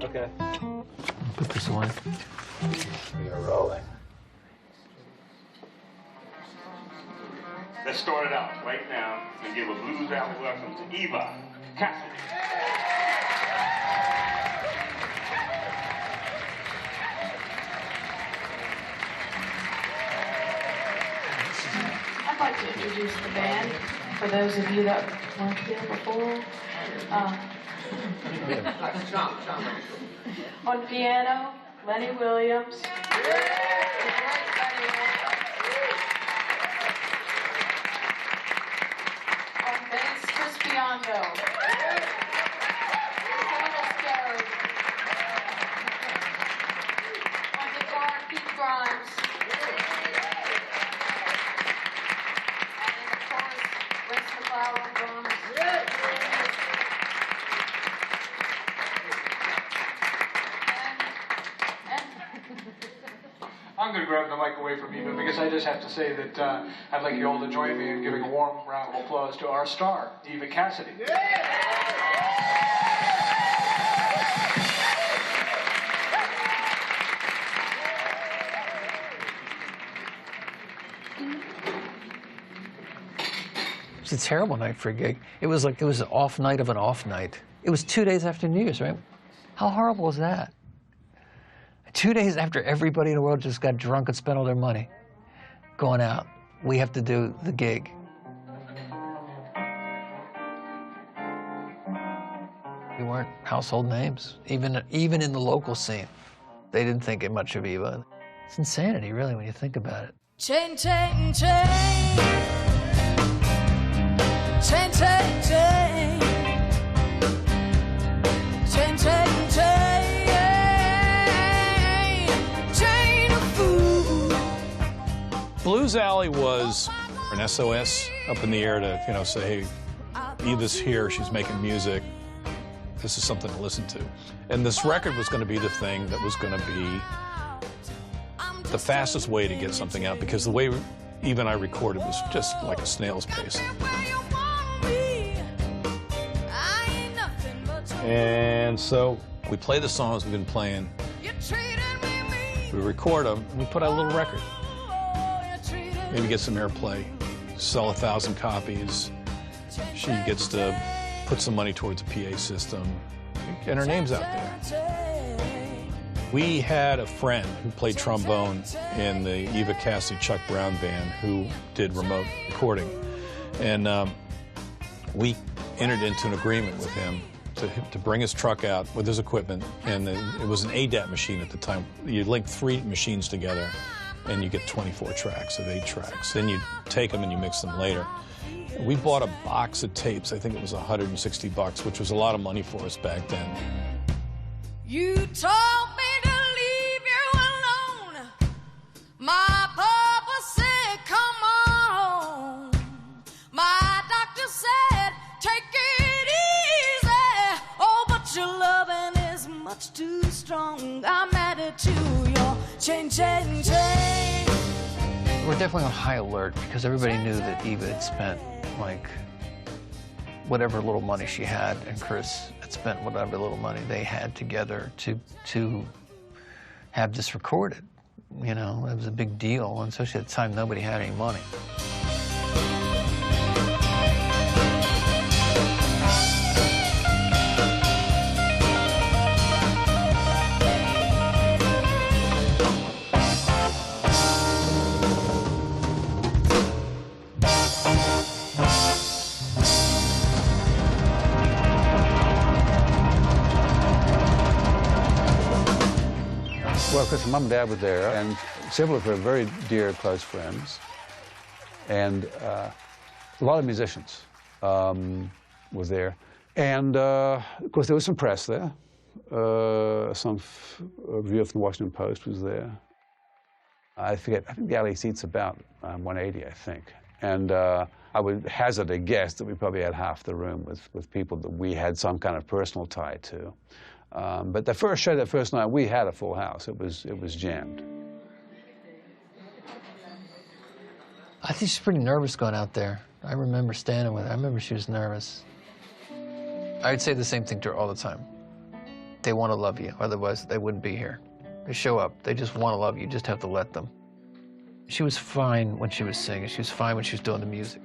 Okay. Put this away. We are rolling. Let's start it out right now and give a Blues Valley welcome to Eva Cassidy. I'd like to introduce the band for those of you that weren't here before. On piano, Lenny Williams. The great Lenny Williams. On bass, Chris Biondo. Scary. On guitar, Keith Grimes. I'm going to grab the mic away from Eva because I just have to say that I'd like you all to join me in giving a warm round of applause to our star, Eva Cassidy. It was a terrible night for a gig. It was like, it was an off night of an off night. It was 2 days after New Year's, right? How horrible was that? 2 days after everybody in the world just got drunk and spent all their money going out. We have to do the gig. We weren't household names, even in the local scene. They didn't think much of Eva. It's insanity, really, when you think about it. Chain, chain, chain. Chain, chain, chain. Chain, chain, chain. Chain of food. Blues Alley was an SOS up in the air to, you know, say, hey, Eva's here, she's making music. This is something to listen to. And this record was going to be the thing that was going to be the fastest way to get something out, because the way Eva and I recorded was just like a snail's pace. And so we play the songs we've been playing, we record them, and we put out a little record. Maybe get some airplay, sell 1,000 copies. She gets to put some money towards a PA system, and her name's out there. We had a friend who played trombone in the Eva Cassidy, Chuck Brown band who did remote recording. And we entered into an agreement with him to bring his truck out with his equipment, and it was an ADAT machine at the time. You link 3 machines together, and you get 24 tracks of 8 tracks. Then you take them and you mix them later. We bought a box of tapes. I think it was $160, which was a lot of money for us back then. You told me to leave you alone. My papa said, come on. My doctor said, take it easy. Oh, but your loving is much too strong. I'm added to your chain, chain, chain. We're definitely on high alert because everybody knew that Eva had spent, like, whatever little money she had, and Chris had spent whatever little money they had together to have this recorded. You know, it was a big deal, and especially at the time, nobody had any money. Well, of course, Mum and Dad were there, and several of her very dear, close friends, and a lot of musicians were there. And, of course, there was some press there. Some review from the Washington Post was there. I forget, I think the alley seats about 180, I think. And I would hazard a guess that we probably had half the room with people that we had some kind of personal tie to. But the first show, that first night, we had a full house. It was jammed. I think she's pretty nervous going out there. I remember standing with her. I remember she was nervous. I'd say the same thing to her all the time. They want to love you, otherwise they wouldn't be here. They show up, they just want to love you, you just have to let them. She was fine when she was singing, she was fine when she was doing the music.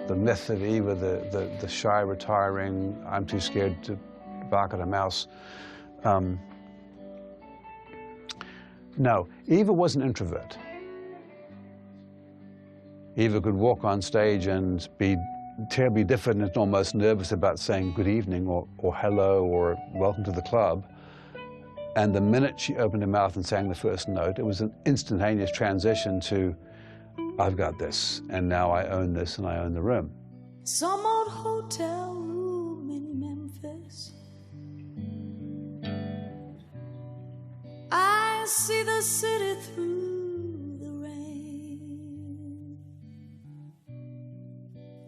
The myth of Eva, the shy, retiring, I'm too scared to bark at a mouse. No, Eva was an introvert. Eva could walk on stage and be terribly different and almost nervous about saying good evening or hello or welcome to the club. And the minute she opened her mouth and sang the first note, it was an instantaneous transition to, I've got this, and now I own this and I own the room. Some old hotel room in Memphis, I see the city through the rain.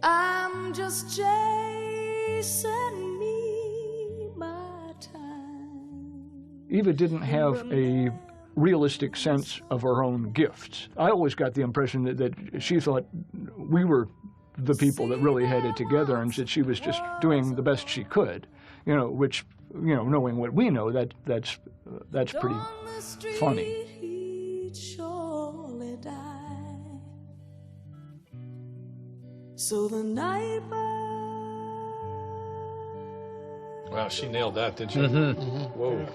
I'm just chasing me my time. Eva didn't have a realistic sense of her own gifts. I always got the impression that she thought we were the people that really had it together, and that she was just doing the best she could, you know, which, you know, knowing what we know, that's pretty funny. So the night Wow, she nailed that, didn't she? Whoa.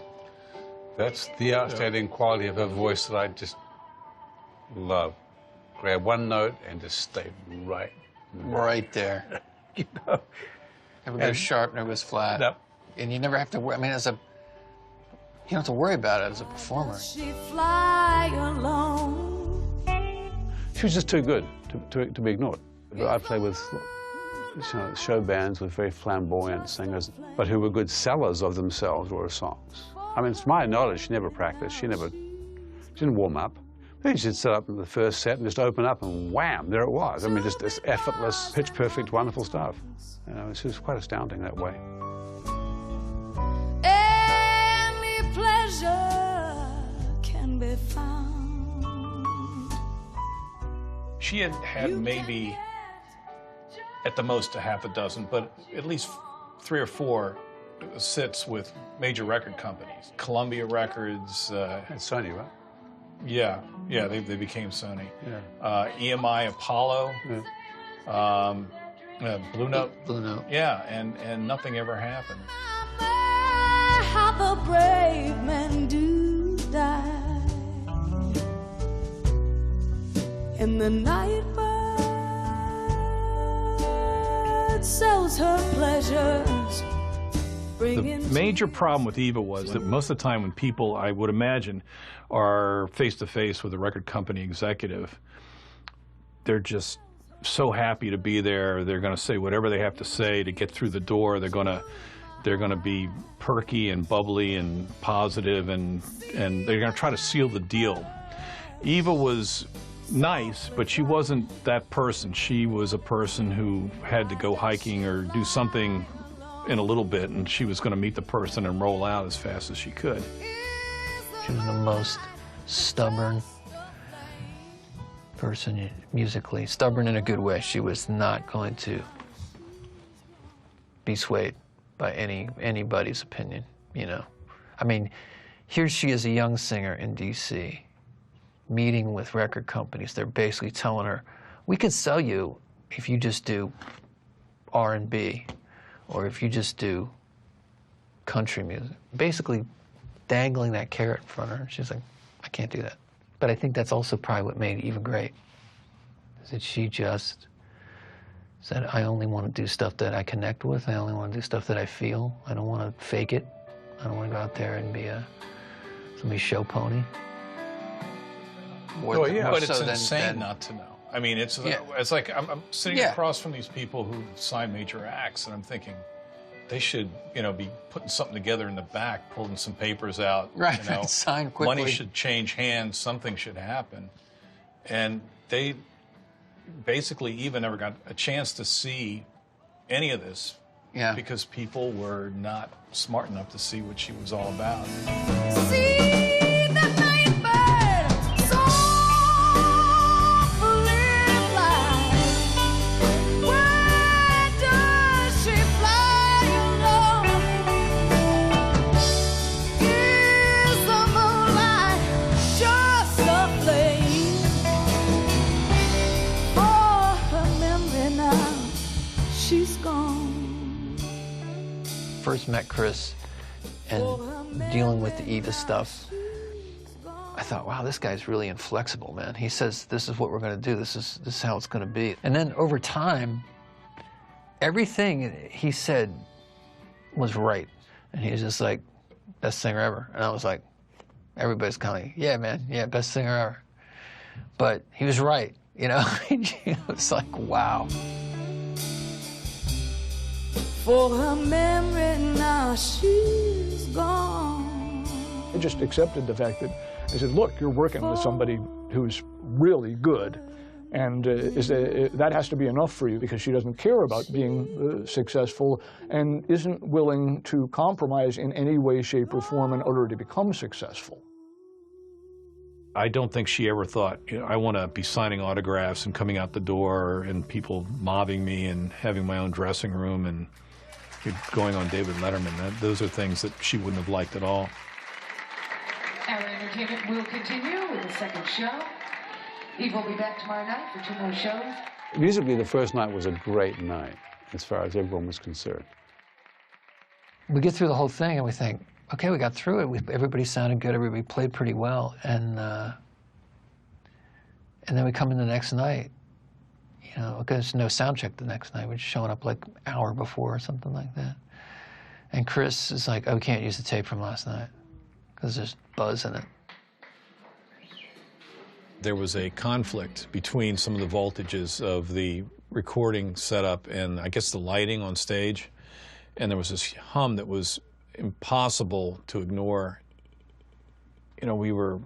That's the outstanding quality of her voice that I just love. Grab one note and just stay right there. You know? Never goes sharp, never goes flat. Yep. And you never have to worry, I mean, you don't have to worry about it as a performer. she fly alone. She was just too good to be ignored. I played with show bands with very flamboyant singers, but who were good sellers of themselves or songs. I mean, to my knowledge, she never practiced. She didn't warm up. She'd set up in the first set and just open up and wham, there it was. I mean, just this effortless, pitch-perfect, wonderful stuff. You know, it was quite astounding that way. Any pleasure can be found. She had maybe, at the most, a half a dozen, but at least 3 or 4 sits with major record companies. Columbia Records. And Sony, right? Yeah, they became Sony. Yeah. EMI, Apollo, Blue Note. Blue Note. Yeah, and nothing ever happened. How the brave men do die, and the night bird sells her pleasures. The major problem with Eva was that most of the time when people, I would imagine, are face-to-face with a record company executive, they're just so happy to be there. They're going to say whatever they have to say to get through the door. They're going to be perky and bubbly and positive, and they're going to try to seal the deal. Eva was nice, but she wasn't that person. She was a person who had to go hiking or do something in a little bit, and she was going to meet the person and roll out as fast as she could. She was the most stubborn person musically. Stubborn in a good way. She was not going to be swayed by anybody's opinion, you know. I mean, here she is, a young singer in D.C., meeting with record companies. They're basically telling her, we could sell you if you just do R&B, or if you just do country music. Basically dangling that carrot in front of her. She's like, I can't do that. But I think that's also probably what made Eva great, is that she just said, I only want to do stuff that I connect with. I only want to do stuff that I feel. I don't want to fake it. I don't want to go out there and be somebody's show pony. But it's insane not to know. I mean, it's like I'm sitting across from these people who sign major acts, and I'm thinking they should, be putting something together in the back, pulling some papers out. Right, sign quickly. Money should change hands. Something should happen. And they basically even never got a chance to see any of this because people were not smart enough to see what she was all about. first met Chris and dealing with the Eva stuff, I thought, wow, this guy's really inflexible, man. He says, this is what we're going to do. This is how it's going to be. And then over time, everything he said was right. And he was just like, best singer ever. And I was like, everybody's kind of, yeah, man, yeah, best singer ever. But he was right, you know? It was like, wow. For her memory now she's gone. I just accepted the fact that, I said, look, you're working with somebody who's really good, and that has to be enough for you, because she doesn't care about being successful and isn't willing to compromise in any way, shape, or form in order to become successful. I don't think she ever thought, you know, I want to be signing autographs and coming out the door and people mobbing me and having my own dressing room and going on David Letterman. Those are things that she wouldn't have liked at all. Our entertainment will continue with the second show. Eve will be back tomorrow night for 2 more shows. Musically, the first night was a great night, as far as everyone was concerned. We get through the whole thing and we think, okay, we got through it. Everybody sounded good. Everybody played pretty well. And then we come in the next night, you know, because there's no sound check the next night. We're just showing up like an hour before or something like that. And Chris is like, oh, we can't use the tape from last night because there's buzz in it. There was a conflict between some of the voltages of the recording setup and I guess the lighting on stage. And there was this hum that was impossible to ignore. You know, we were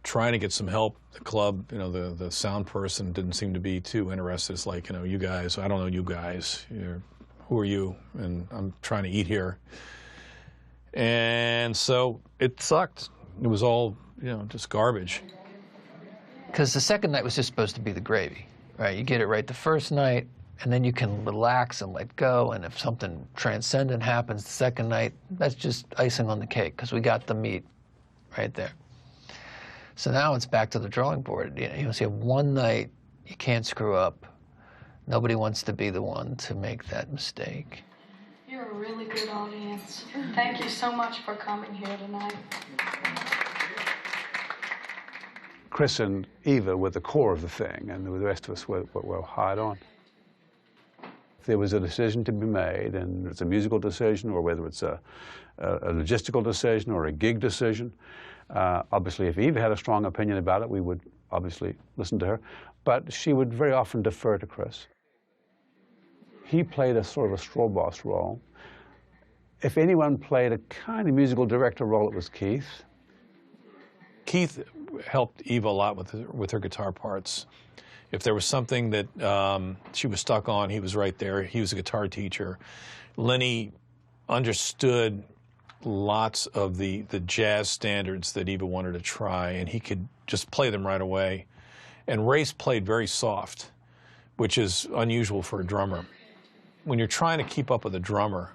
trying to get some help. The club, you know, the sound person didn't seem to be too interested. It's like, you know, you guys, I don't know you guys. Who are you? And I'm trying to eat here. And so it sucked. It was all, you know, just garbage. Because the second night was just supposed to be the gravy, right? You get it right the first night, and then you can relax and let go, and if something transcendent happens the second night, that's just icing on the cake, because we got the meat right there. So now it's back to the drawing board. You know, so you have one night, you can't screw up. Nobody wants to be the one to make that mistake. You're a really good audience. Thank you so much for coming here tonight. Chris and Eva were the core of the thing, and the rest of us were hired on. If there was a decision to be made, and it's a musical decision, or whether it's a logistical decision or a gig decision, obviously if Eva had a strong opinion about it, we would obviously listen to her, but she would very often defer to Chris. He played a sort of a straw boss role. If anyone played a kind of musical director role, it was Keith. Keith helped Eva a lot with her guitar parts. If there was something that she was stuck on, he was right there. He was a guitar teacher. Lenny understood lots of the jazz standards that Eva wanted to try, and he could just play them right away. And Race played very soft, which is unusual for a drummer. When you're trying to keep up with a drummer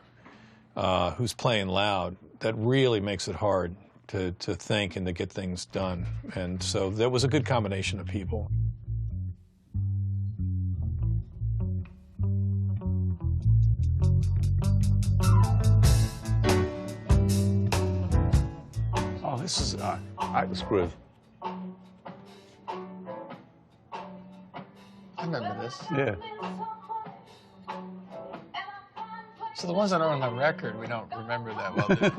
who's playing loud, that really makes it hard to think and to get things done. And so that was a good combination of people. Oh, this is Atlas Groove. I remember this. Yeah. So the ones that are on the record, we don't remember that well, do we?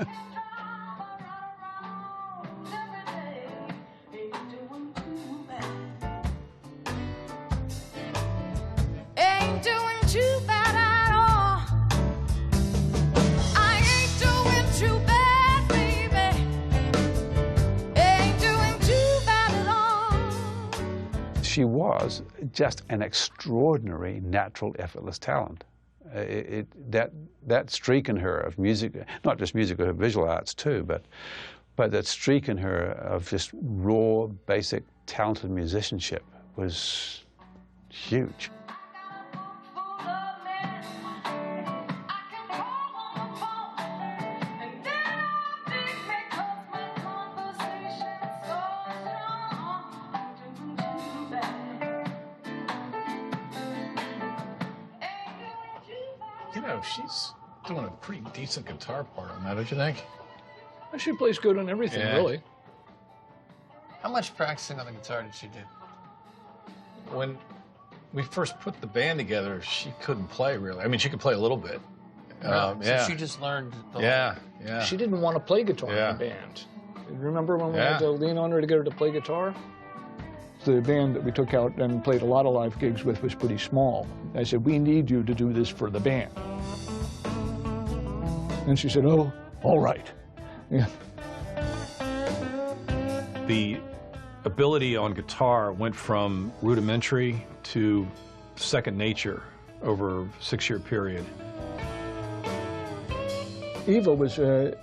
Ain't doing too bad at all. I ain't doing too bad, baby. Ain't doing too bad at all. She was just an extraordinary natural, effortless talent. That streak in her of music, not just music, but visual arts too, but that streak in her of just raw, basic, talented musicianship was huge. You know, she's doing a pretty decent guitar part on that, don't you think? She plays good on everything, really. How much practicing on the guitar did she do? When we first put the band together, she couldn't play really. I mean, she could play a little bit. So she just learned the Yeah. She didn't want to play guitar in the band. Remember when we had to lean on her to get her to play guitar? The band that we took out and played a lot of live gigs with was pretty small. I said, we need you to do this for the band. And she said, oh, all right. Yeah. The ability on guitar went from rudimentary to second nature over a 6-year period. Eva was, you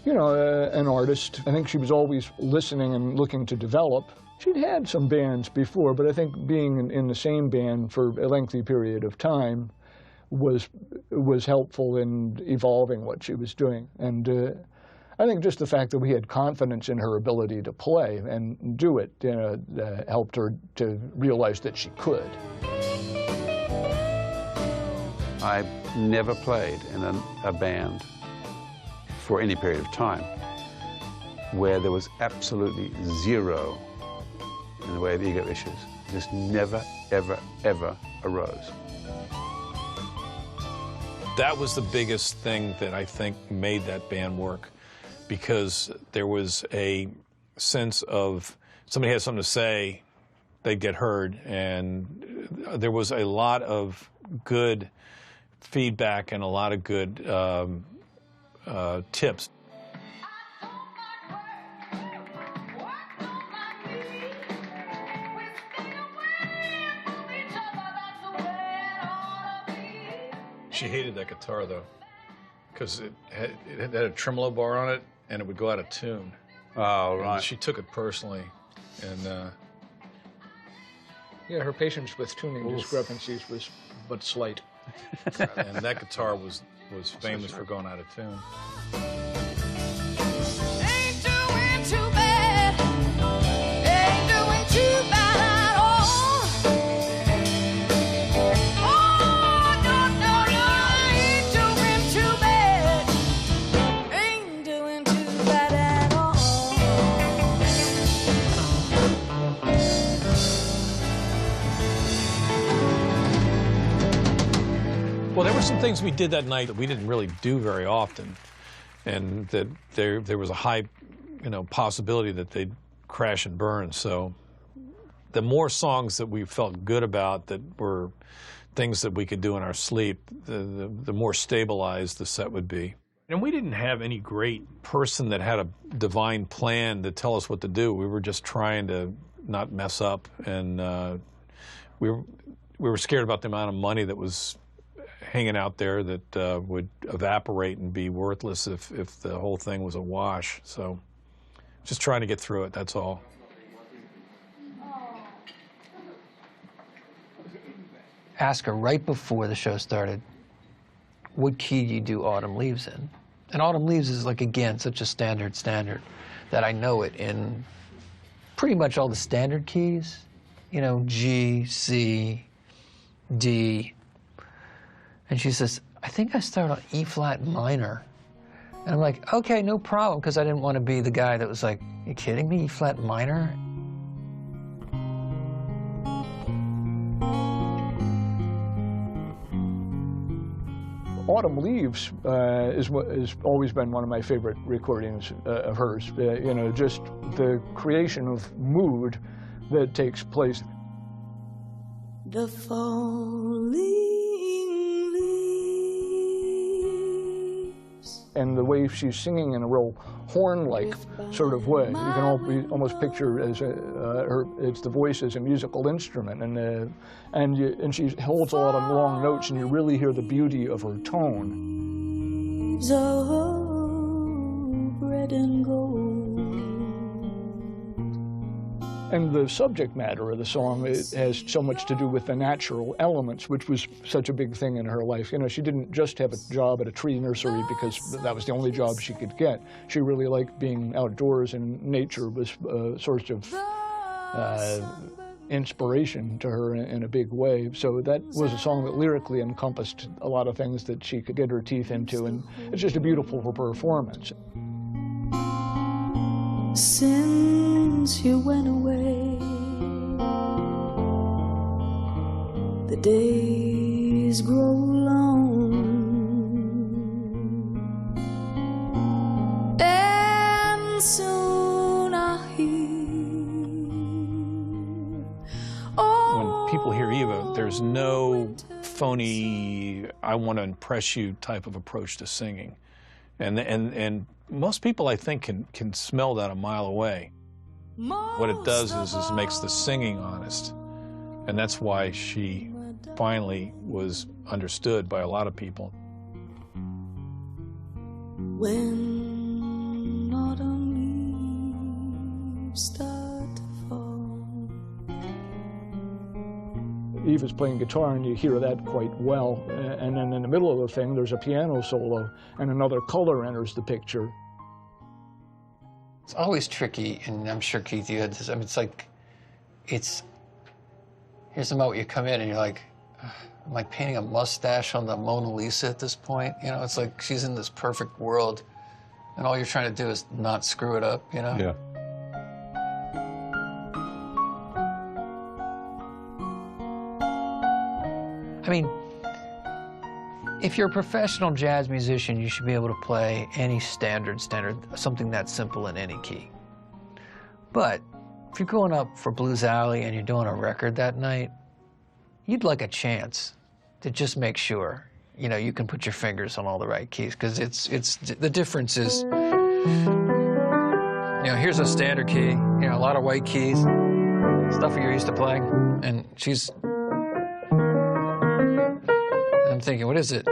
know, an artist. I think she was always listening and looking to develop. She'd had some bands before, but I think being in the same band for a lengthy period of time was helpful in evolving what she was doing. And I think just the fact that we had confidence in her ability to play and do it, you know, helped her to realize that she could. I never played in a band for any period of time where there was absolutely zero in the way of ego issues. Just never, ever, ever arose. That was the biggest thing that I think made that band work, because there was a sense of somebody had something to say, they'd get heard, and there was a lot of good feedback and a lot of good tips. She hated that guitar, though, because it had a tremolo bar on it, and it would go out of tune. Oh, right. And she took it personally, and Yeah, her patience with tuning discrepancies was but slight. and that guitar was famous for going out of tune. Ain't doing too bad. Ain't doing too bad at all. Oh, no, ain't doing too bad. Ain't doing too bad at all. Well, there were some things we did that night that we didn't really do very often, and that there was a high, you know, possibility that they'd crash and burn. So the more songs that we felt good about that were things that we could do in our sleep, the more stabilized the set would be. And we didn't have any great person that had a divine plan to tell us what to do. We were just trying to not mess up, and we were scared about the amount of money that was hanging out there that would evaporate and be worthless if the whole thing was a wash. So just trying to get through it, that's all. Ask her right before the show started, what key do you do Autumn Leaves in? And Autumn Leaves is, like, again, such a standard that I know it in pretty much all the standard keys. You know, G, C, D. And she says, I think I start on E flat minor. And I'm like, okay, no problem, because I didn't want to be the guy that was like, you kidding me, E flat minor? Autumn Leaves has always been one of my favorite recordings of hers. You know, just the creation of mood that takes place. The falling leaves. And the way she's singing in a real horn-like sort of way. You can almost picture as it's the voice as a musical instrument, and she holds a lot of long notes, and you really hear the beauty of her tone. Leaves of red and gold. And the subject matter of the song, it has so much to do with the natural elements, which was such a big thing in her life. You know, she didn't just have a job at a tree nursery because that was the only job she could get. She really liked being outdoors, and nature was a source of inspiration to her in a big way. So that was a song that lyrically encompassed a lot of things that she could get her teeth into, and it's just a beautiful performance. Since you went away, the days grow long, and soon I'll hear. When people hear Eva, there's no phony, I want to impress you type of approach to singing. And most people, I think, can smell that a mile away. What it does is makes the singing honest. And that's why she finally was understood by a lot of people. When autumn leaves start to fall. Eva's playing guitar, and you hear that quite well. And then in the middle of the thing, there's a piano solo, and another color enters the picture. It's always tricky, and I'm sure, Keith, you had this. I mean, it's like, here's the moment you come in and you're like, am I painting a mustache on the Mona Lisa at this point? You know, it's like she's in this perfect world, and all you're trying to do is not screw it up, you know? Yeah. I mean, if you're a professional jazz musician, you should be able to play any standard, something that simple in any key. But if you're going up for Blues Alley and you're doing a record that night, you'd like a chance to just make sure, you know, you can put your fingers on all the right keys, because the difference is, you know, here's a standard key, you know, a lot of white keys, stuff you're used to playing, and I'm thinking, what is it?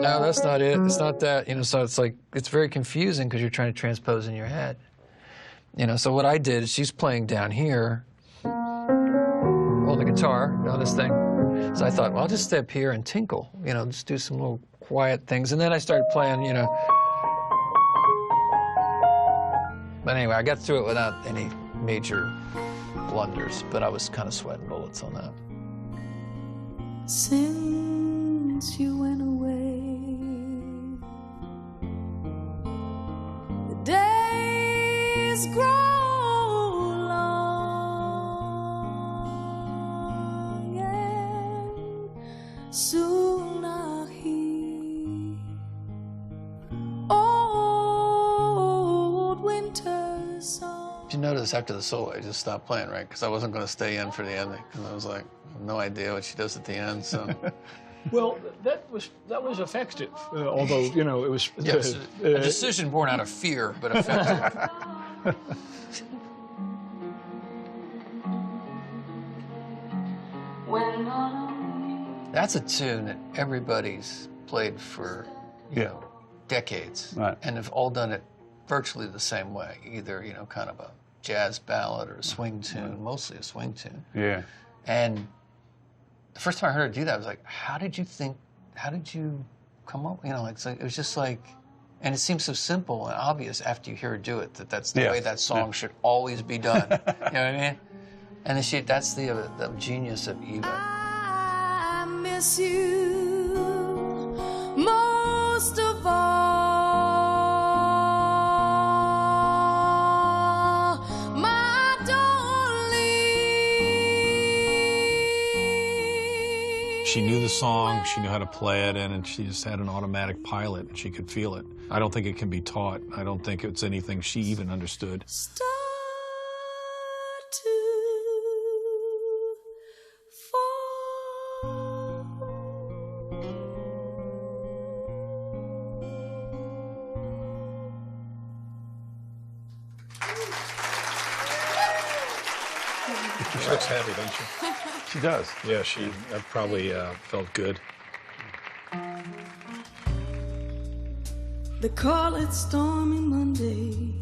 No, that's not it. It's not that. You know, so it's like, it's very confusing because you're trying to transpose in your head. You know, so what I did is she's playing down here on the guitar, on this thing. So I thought, well, I'll just step here and tinkle, you know, just do some little quiet things. And then I started playing, you know. But anyway, I got through it without any major blunders, but I was kind of sweating bullets on that. Since you went away, the days grow long, and soon I'll hear old winter songs. Did you notice after the solo, I just stopped playing, right? Because I wasn't going to stay in for the ending, because I was like, I have no idea what she does at the end, so. Well, that was effective, although, you know, it was... Yes, a decision born out of fear, but effective. That's a tune that everybody's played for, you know, decades, right, and have all done it virtually the same way, either, you know, kind of a jazz ballad or a swing tune, mostly a swing tune. Yeah. And the first time I heard her do that, I was like, how did you come up, you know, like, it was just like, and it seems so simple and obvious after you hear her do it, that that's the way that song should always be done. You know what I mean? And then that's the genius of Eva. I miss you most of all. She knew the song, she knew how to play it, and she just had an automatic pilot, and she could feel it. I don't think it can be taught. I don't think it's anything she even understood. Start to fall. She looks happy, doesn't she? She does. Yeah, that probably felt good. They call it Stormy Monday.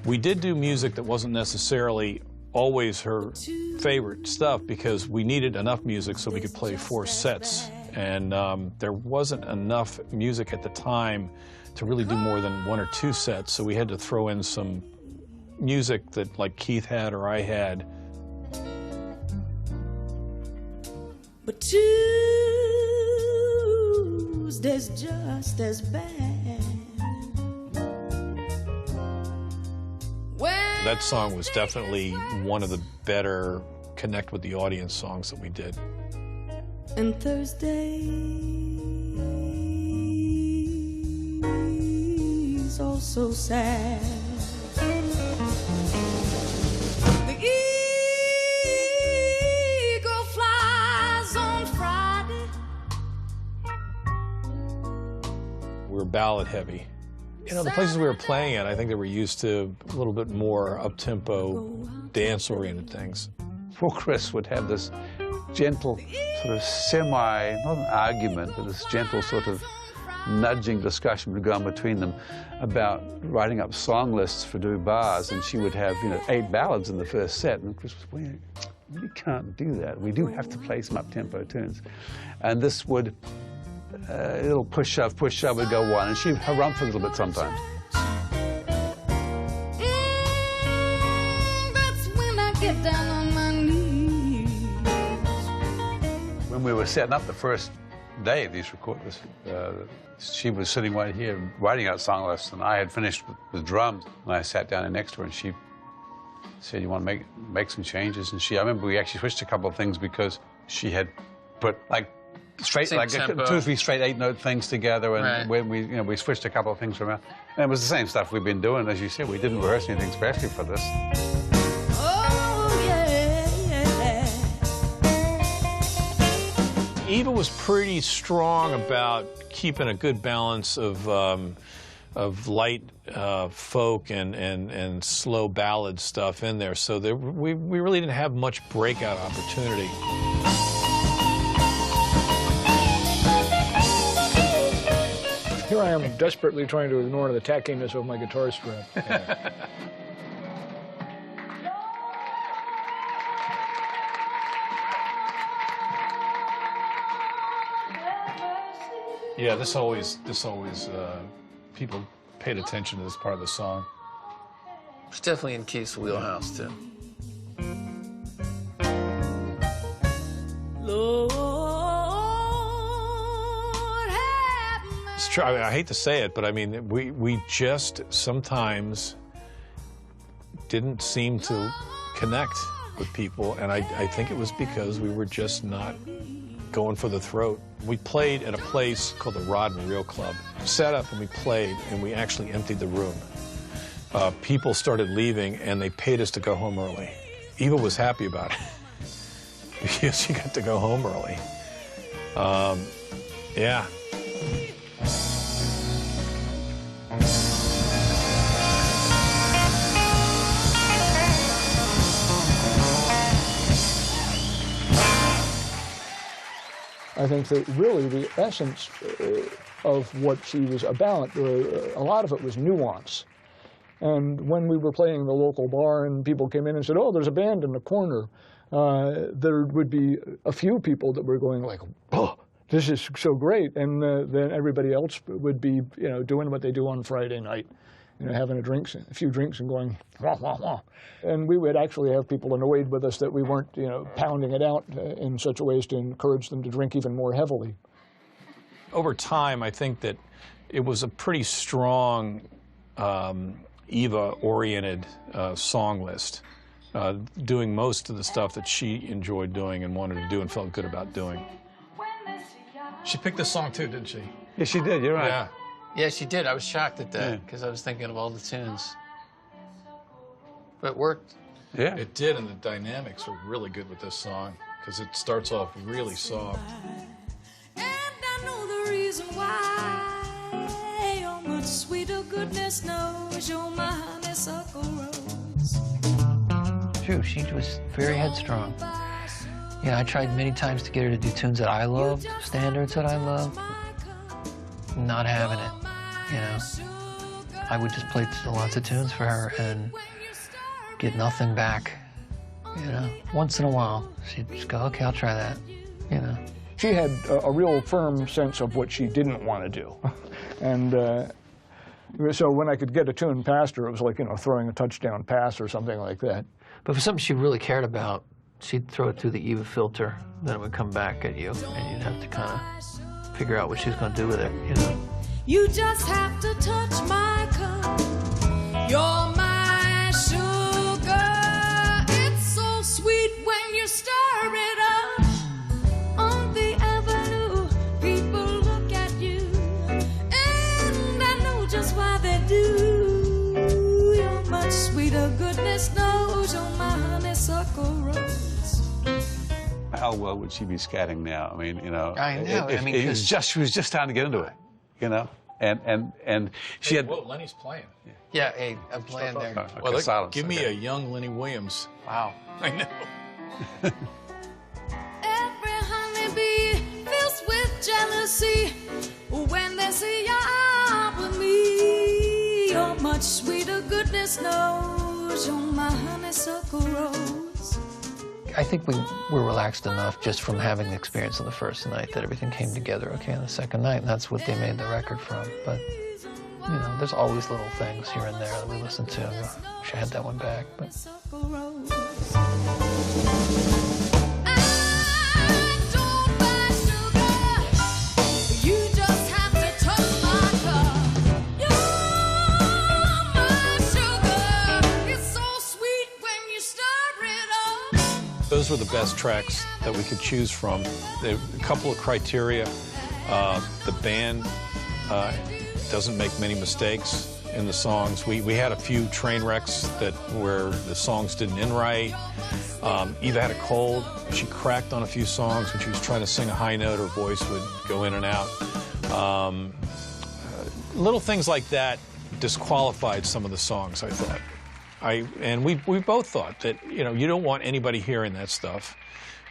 We did do music that wasn't necessarily always her favorite stuff, because we needed enough music so we could play 4 sets And there wasn't enough music at the time to really do more than 1 or 2 sets, so we had to throw in some music that like Keith had or I had. But Tuesday's just as bad. That song was definitely one of the better connect with the audience songs that we did. And Thursday's also sad. The eagle flies on Friday. We were ballad heavy. You know, the places we were playing at, I think they were used to a little bit more up-tempo, dance-oriented things. Poor Chris would have this gentle sort of not an argument, but this gentle sort of nudging discussion would go on between them about writing up song lists for do bars, and she would have, 8 ballads in the first set, and Chris was, well, we can't do that. We do have to play some up-tempo tunes. And this would, a little push, shove would go on, and she'd harumph a little bit sometimes. That's when I get down on my knees. When we were setting up the first day of these recordings, she was sitting right here writing out song lists, and I had finished with drums. And I sat down next to her, and she said, "You want to make some changes?" And I remember we actually switched a couple of things because she had put like straight, Same like tempo. 2 or 3 straight 8-note things together, and Right. when we switched a couple of things around. And it was the same stuff we've been doing, as you said. We didn't rehearse anything especially for this. Oh, yeah. Eva was pretty strong about keeping a good balance of light folk and slow ballad stuff in there, so we really didn't have much breakout opportunity. Here I am desperately trying to ignore the tackiness of my guitar strap. Yeah, this always people paid attention to this part of the song. It's definitely in Keith's wheelhouse, too. Lord, have It's true. I mean, I hate to say it, but I mean, we just sometimes didn't seem to connect with people, and I think it was because we were just not going for the throat. We played at a place called the Rod and Reel Club. Sat up and we played, and we actually emptied the room. People started leaving, and they paid us to go home early. Eva was happy about it because she got to go home early. Yeah. I think that really the essence of what she was about, a lot of it was nuance. And when we were playing the local bar and people came in and said, "Oh, there's a band in the corner," there would be a few people that were going like, "Oh, this is so great," and then everybody else would be, doing what they do on Friday night, having a few drinks and going, "Wah, wah, wah." And we would actually have people annoyed with us that we weren't, pounding it out in such a way as to encourage them to drink even more heavily. Over time, I think that it was a pretty strong Eva-oriented song list, doing most of the stuff that she enjoyed doing and wanted to do and felt good about doing. She picked this song too, didn't she? Yes, she did. You're right. Yeah. Yeah, she did. I was shocked at that Yeah. because I was thinking of all the tunes. But it worked. Yeah. It did, and the dynamics were really good with this song because it starts off really soft. And I know the reason why. Oh, much sweeter goodness knows you're my honeysuckle rose. True, she was very headstrong. Yeah, I tried many times to get her to do tunes that I loved, standards that I loved. Not having it, I would just play lots of tunes for her and get nothing back, Once in a while, she'd just go, "Okay, I'll try that," she had a real firm sense of what she didn't want to do. And so when I could get a tune past her, it was like, you know, throwing a touchdown pass or something like that. But for something she really cared about, she'd throw it through the Eva filter, then it would come back at you, and you'd have to kind of figure out what she was going to do with it, you know? You just have to touch my cup. You're my sugar. It's so sweet when you stir it up. On the avenue, people look at you, and I know just why they do. You're much sweeter, goodness knows, you're my honeysuckle rose. How well would she be scatting now? I mean, you know. I know. I mean, she was just starting to get into it, you know. And she had. Whoa, Lenny's playing. Yeah, hey, I'm playing there. Well, silence, give me a young Lenny Williams. Wow. I know. Every honeybee fills with jealousy when they see you're out with me. You're much sweeter, goodness knows, you're my honeysuckle rose. I think we were relaxed enough just from having the experience of the first night that everything came together okay on the second night, and that's what they made the record from. But, you know, there's always little things here and there that we listen to. I wish I had that one back, but... Those were the best tracks that we could choose from. There were a couple of criteria. The band doesn't make many mistakes in the songs. We had a few train wrecks where the songs didn't end right. Eva had a cold. She cracked on a few songs. When she was trying to sing a high note, her voice would go in and out. Little things like that disqualified some of the songs, I thought. And we both thought that, you know, you don't want anybody hearing that stuff.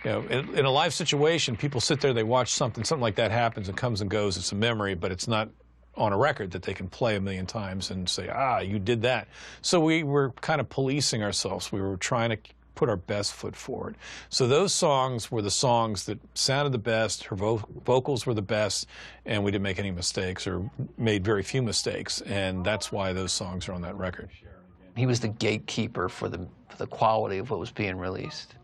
You know, in a live situation, people sit there, they watch something like that happens, it comes and goes, it's a memory, but it's not on a record that they can play a million times and say, ah, you did that. So we were kind of policing ourselves. We were trying to put our best foot forward. So those songs were the songs that sounded the best, her vocals were the best, and we didn't make any mistakes or made very few mistakes, and that's why those songs are on that record. He was the gatekeeper for the quality of what was being released.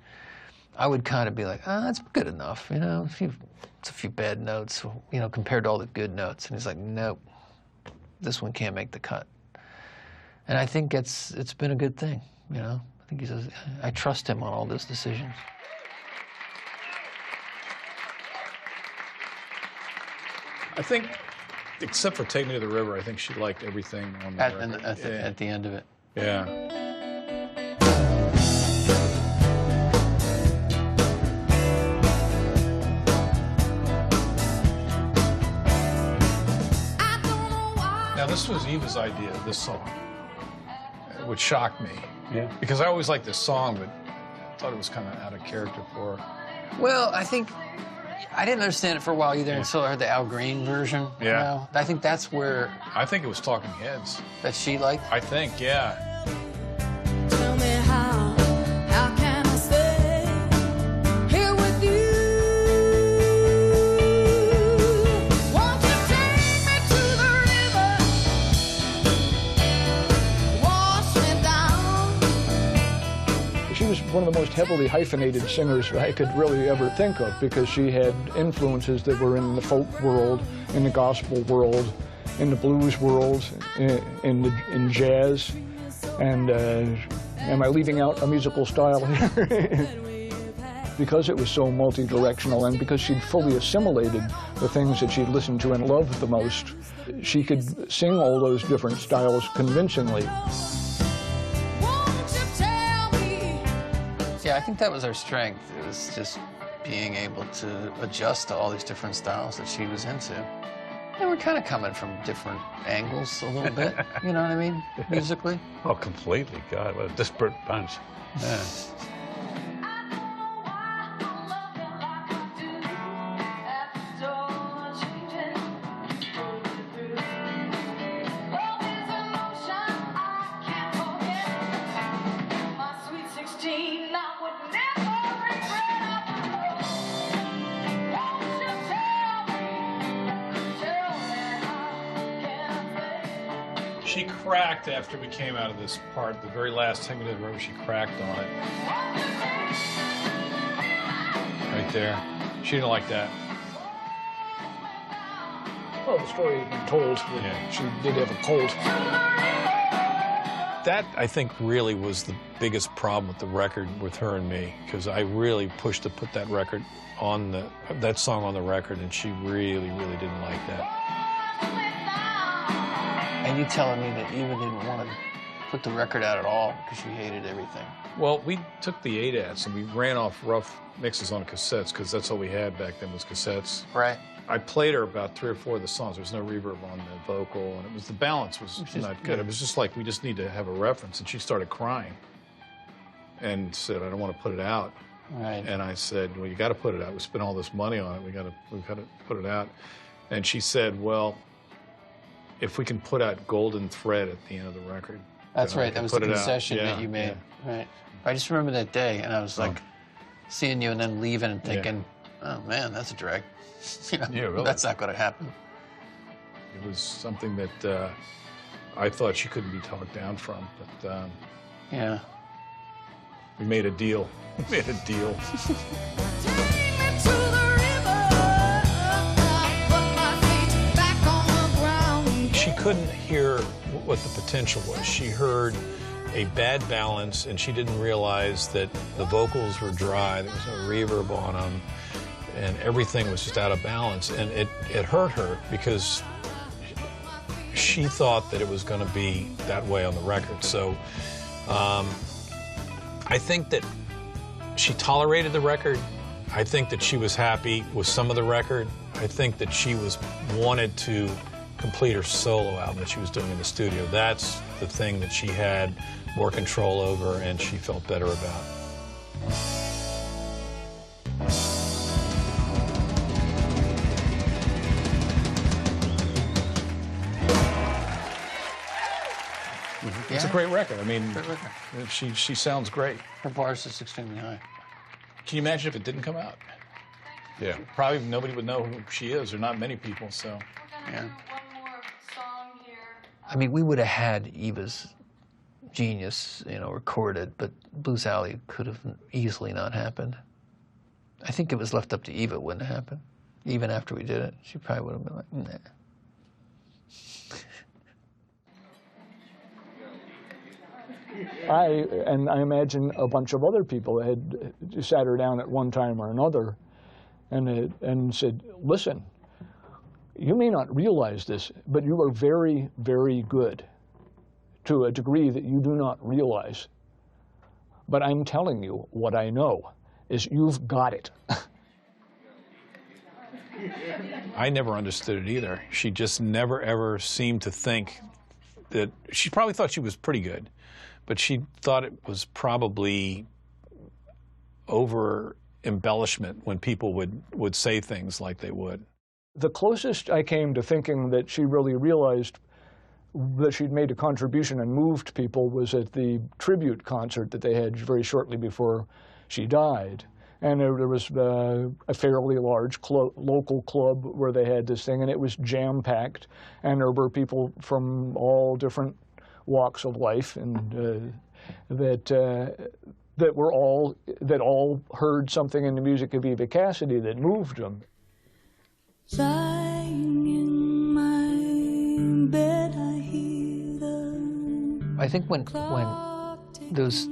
I would kind of be like, that's good enough, you know, it's a few bad notes, you know, compared to all the good notes. And he's like, nope, this one can't make the cut. And I think it's been a good thing, you know. I think I trust him on all those decisions. I think, except for Take Me to the River, I think she liked everything on the record. At the end of it. Yeah. Now, this was Eva's idea, this song, which shocked me. Yeah. Because I always liked this song, but I thought it was kind of out of character for her. Well, I think I didn't understand it for a while either until I heard the Al Green version. Yeah. You know? I think that's where... I think it was Talking Heads. That she liked? I think, yeah. Tell me how can I stay here with you? Won't you take me to the river, wash me down? She was one of the most heavily hyphenated singers I could really ever think of, because she had influences that were in the folk world, in the gospel world, in the blues world, in jazz. And am I leaving out a musical style here? Because it was so multi-directional, and because she'd fully assimilated the things that she'd listened to and loved the most, she could sing all those different styles convincingly. Yeah, I think that was her strength. It was just being able to adjust to all these different styles that she was into. And we're kind of coming from different angles a little bit, you know what I mean, musically. Oh, completely. God, what a disparate bunch. Yeah. She cracked after we came out of this part. The very last 10 minutes, remember, she cracked on it. Right there. She didn't like that. Well, the story had been told that Yeah. she did have a cold. That, I think, really was the biggest problem with the record with her and me, because I really pushed to put that record on that song on the record, and she really, really didn't like that. And you telling me that Eva didn't want to put the record out at all because she hated everything? Well, we took the ADATs and we ran off rough mixes on cassettes, because that's all we had back then was cassettes. Right. I played her about 3 or 4 of the songs. There was no reverb on the vocal, and it was the balance was not good. It was just like, we just need to have a reference, and she started crying and said, I don't want to put it out. Right. And I said, well, you got to put it out. We spent all this money on it. We got to put it out. And she said, well, if we can put out Golden Thread at the end of the record. That's right. That was the put it out. concession Yeah, that you made. yeah. Right. I just remember that day, and I was like, seeing you and then leaving and thinking, oh man, that's a drag. You know, Yeah, really. That's not going to happen. It was something that I thought she couldn't be talked down from, but Yeah. we made a deal. We made a deal. She couldn't hear what the potential was. She heard a bad balance, and she didn't realize that the vocals were dry, there was no reverb on them, and everything was just out of balance. And it hurt her, because she thought that it was going to be that way on the record. So I think that she tolerated the record. I think that she was happy with some of the record. I think that she wanted to complete her solo album that she was doing in the studio. That's the thing that she had more control over and she felt better about. It's a great record. I mean, Great record. she sounds great. Her bar is extremely high. Can you imagine if it didn't come out? Yeah. Probably nobody would know who she is, or not many people, so. Yeah. I mean, we would have had Eva's Genius, you know, recorded, but Blues Alley could have easily not happened. I think it was left up to Eva, it wouldn't have happened. Even after we did it, she probably would have been like, nah. I imagine a bunch of other people had sat her down at one time or another and said, listen, you may not realize this, but you are very, very good to a degree that you do not realize. But I'm telling you what I know is you've got it. I never understood it either. She just never, ever seemed to think that, she probably thought she was pretty good, but she thought it was probably over embellishment when people would say things like they would. The closest I came to thinking that she really realized that she'd made a contribution and moved people was at the tribute concert that they had very shortly before she died. And there was a fairly large local club where they had this thing, and it was jam-packed, and there were people from all different walks of life, and that all heard something in the music of Eva Cassidy that moved them. Lying in my bed, I hear the I think when those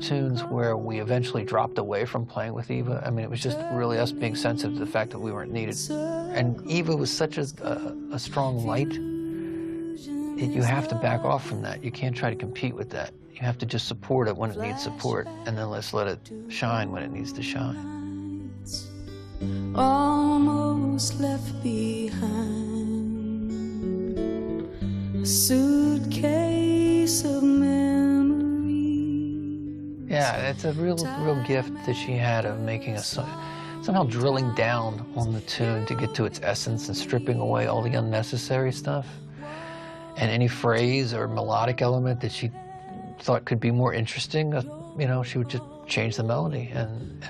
tunes where we eventually dropped away from playing with Eva, I mean, it was just really us being sensitive to the fact that we weren't needed. And Eva was such a strong light that you have to back off from that. You can't try to compete with that. You have to just support it when it needs support, and then let's let it shine when it needs to shine. almost left behind, a suitcase of memories. Yeah, it's a real gift that she had of making a song, somehow drilling down on the tune to get to its essence and stripping away all the unnecessary stuff. And any phrase or melodic element that she thought could be more interesting, you know, she would just change the melody. And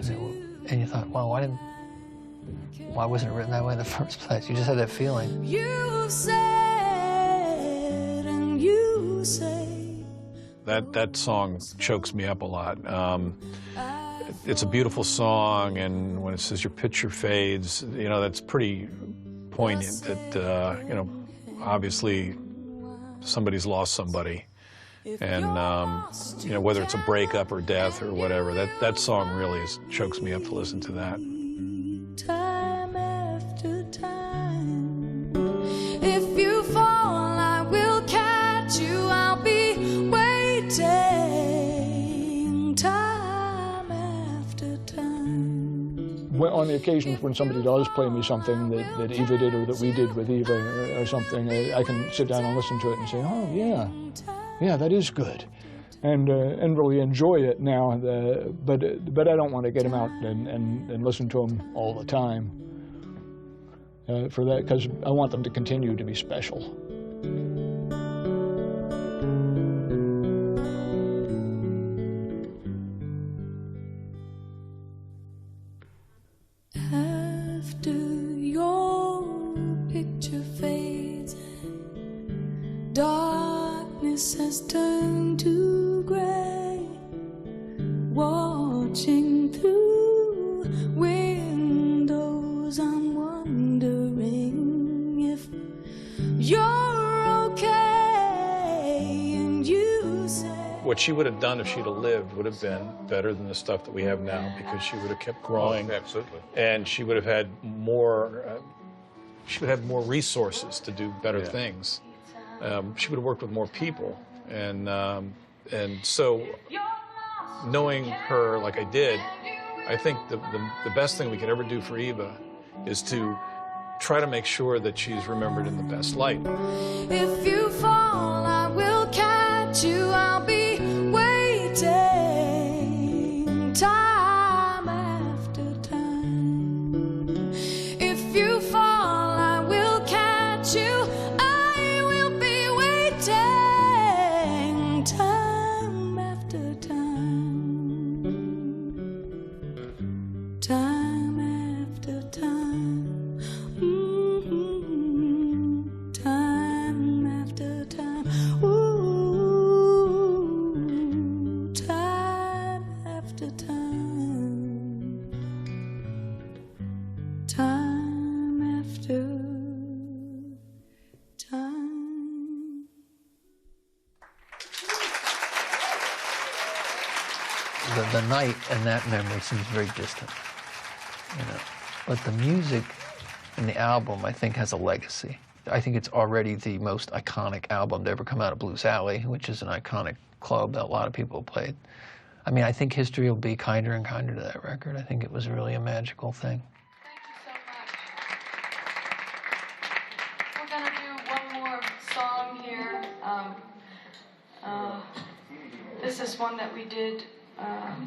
you thought, well, why wasn't it written that way in the first place? You just had that feeling. You've said and you That song chokes me up a lot. It's a beautiful song, and when it says your picture fades, you know, that's pretty poignant that, you know, obviously somebody's lost somebody. And, you know, whether it's a breakup or death or whatever, that song really chokes me up to listen to that. Time after time, if you fall, I will catch you. I'll be waiting. Time after time. Well, on the occasions when somebody does play me something that Eva did or that we did with Eva or something, I can sit down and listen to it and say, oh, yeah, that is good, and really enjoy it now. But I don't want to get them out and listen to them all the time for that, because I want them to continue to be special. After your picture fades, darkness has turned to gray. Watching through windows, I'm wondering if you're okay. And you say What she would have done if she'd have lived would have been better than the stuff that we have now, because she would have kept growing. Oh, absolutely. And she would have had more, resources to do better things. She would have worked with more people. And so knowing her like I did, I think the best thing we could ever do for Eva is to try to make sure that she's remembered in the best light. if you fall, I will catch you. I'll be waiting. Time after time. If you fall, I will catch you. I will be waiting. Time after time. Time after time. Time after time. Ooh, time after time. Time after time. The night and that memory seems very distant, you know. But the music in the album, I think, has a legacy. I think it's already the most iconic album to ever come out of Blues Alley, which is an iconic club that a lot of people played. I mean, I think history will be kinder and kinder to that record. I think it was really a magical thing. We're going to do one more song here. This is one that we did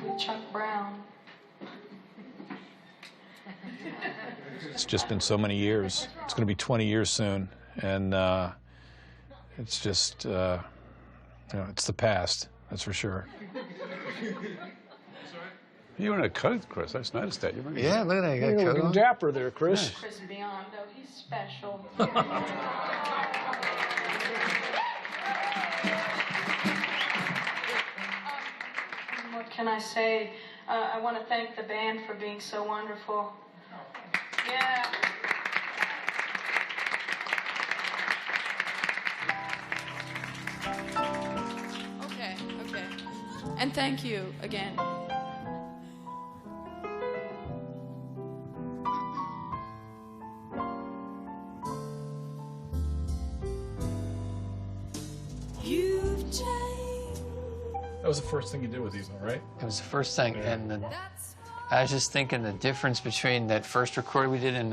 with Chuck Brown. It's just been so many years. It's going to be 20 years soon, and it's just, you know, it's the past, that's for sure. You're in a coat, Chris. I just noticed that. Yeah, look at that. You got a You're coat looking on. dapper there, Chris. Chris Biondo, he's special. What can I say? I want to thank the band for being so wonderful. Yeah. Okay. And thank you again. You've changed. That was the first thing you did with Eva, right? It was the first thing, and I was just thinking the difference between that first recording we did in,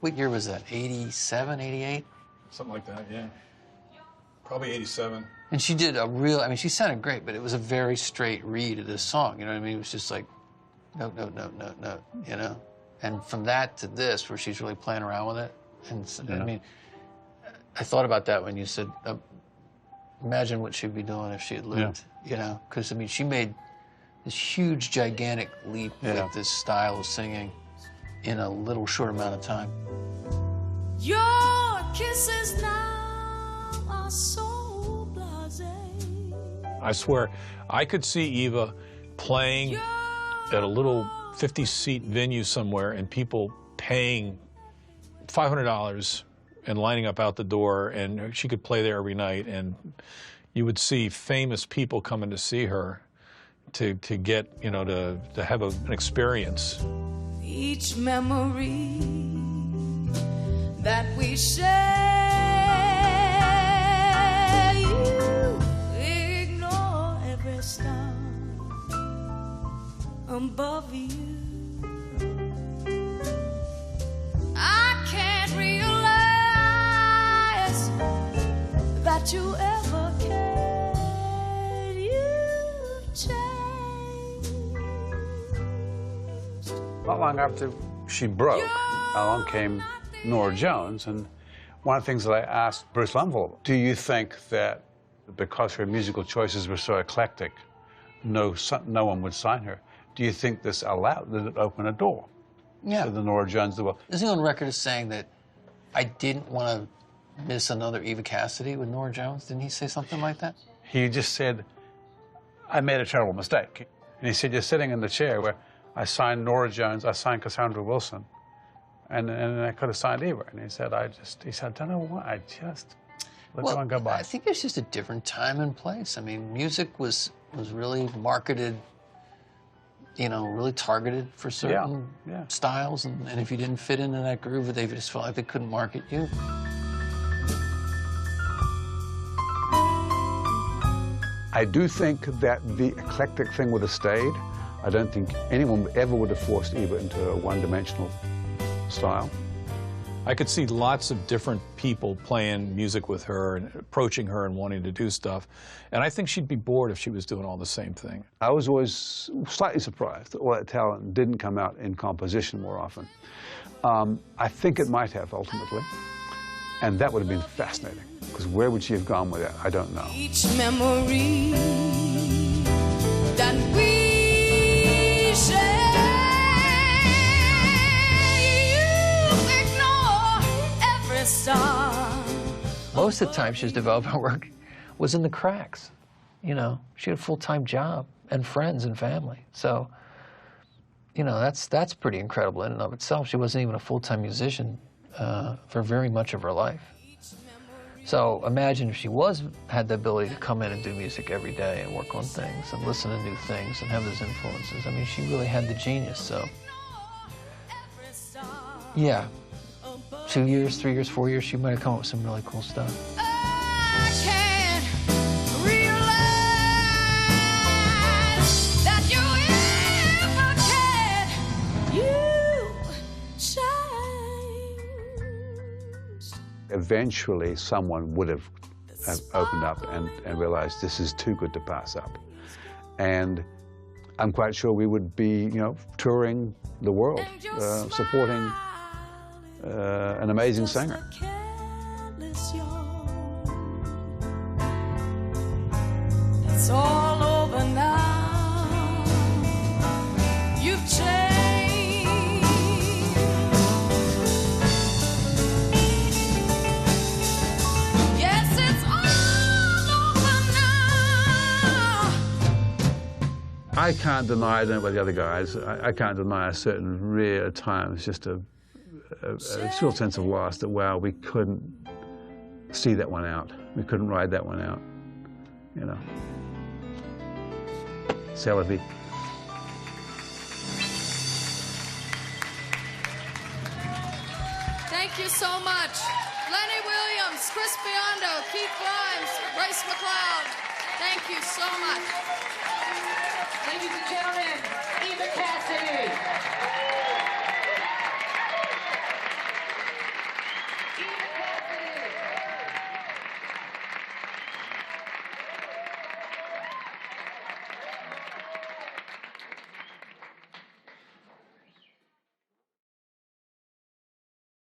what year was that, 87, 88? Something like that, yeah. Probably 87. And she did a real, I mean, she sounded great, but it was a very straight read of this song, you know what I mean? It was just like, note, you know? And from that to this, where she's really playing around with it, and I mean, I thought about that when you said, imagine what she'd be doing if she had lived, you know? Because, I mean, she made this huge, gigantic leap with this style of singing in a little short amount of time. Your kisses now are so blasé. I swear, I could see Eva playing at a little 50-seat venue somewhere and people paying $500 and lining up out the door, and she could play there every night, and you would see famous people coming to see her to get, you know, to have an experience. Each memory that we share, you ignore every star above you. I can't realize that you ever cared. You've changed. Not long after she broke, along came Norah Jones, and one of the things that I asked Bruce Lumville, do you think that because her musical choices were so eclectic, no one would sign her? Do you think this allowed, did it open a door? Yeah. To the Norah Jones of the world? Isn't he on record as saying that I didn't want to miss another Eva Cassidy with Norah Jones? Didn't he say something like that? He just said, I made a terrible mistake. And he said, you're sitting in the chair where I signed Norah Jones, I signed Cassandra Wilson, and I could have signed Eva. And he said, I don't know why, I just let that one go by. I think it's just a different time and place. I mean, music was really marketed, you know, really targeted for certain styles, and if you didn't fit into that groove, they just felt like they couldn't market you. I do think that the eclectic thing would have stayed. I don't think anyone ever would have forced Eva into a one-dimensional style. I could see lots of different people playing music with her and approaching her and wanting to do stuff. And I think she'd be bored if she was doing all the same thing. I was always slightly surprised that all that talent didn't come out in composition more often. I think it might have, ultimately. And that would have been fascinating, because where would she have gone with that? I don't know. Each memory that we share, you ignore every star. Most of the time she was developing her work was in the cracks. You know, she had a full-time job and friends and family. So, you know, that's pretty incredible in and of itself. She wasn't even a full-time musician for very much of her life. So imagine if she had the ability to come in and do music every day and work on things and listen to new things and have those influences. I mean, she really had the genius, so. Yeah, 2 years, 3 years, 4 years, she might have come up with some really cool stuff. I can't realize that you ever cared. You changed. Eventually, someone would have opened up and realized this is too good to pass up. And I'm quite sure we would be, you know, touring the world, supporting an amazing singer. It's all over now. You've changed. Yes, it's all over now. I can't deny, I don't know about the other guys, I can't deny a certain rare times, just a real sense of loss that, wow, we couldn't see that one out. We couldn't ride that one out, you know. C'est la vie. Thank you so much. Lenny Williams, Chris Biondo, Keith Grimes, Grace McLeod. Thank you so much. Ladies and gentlemen, Eva Cassidy.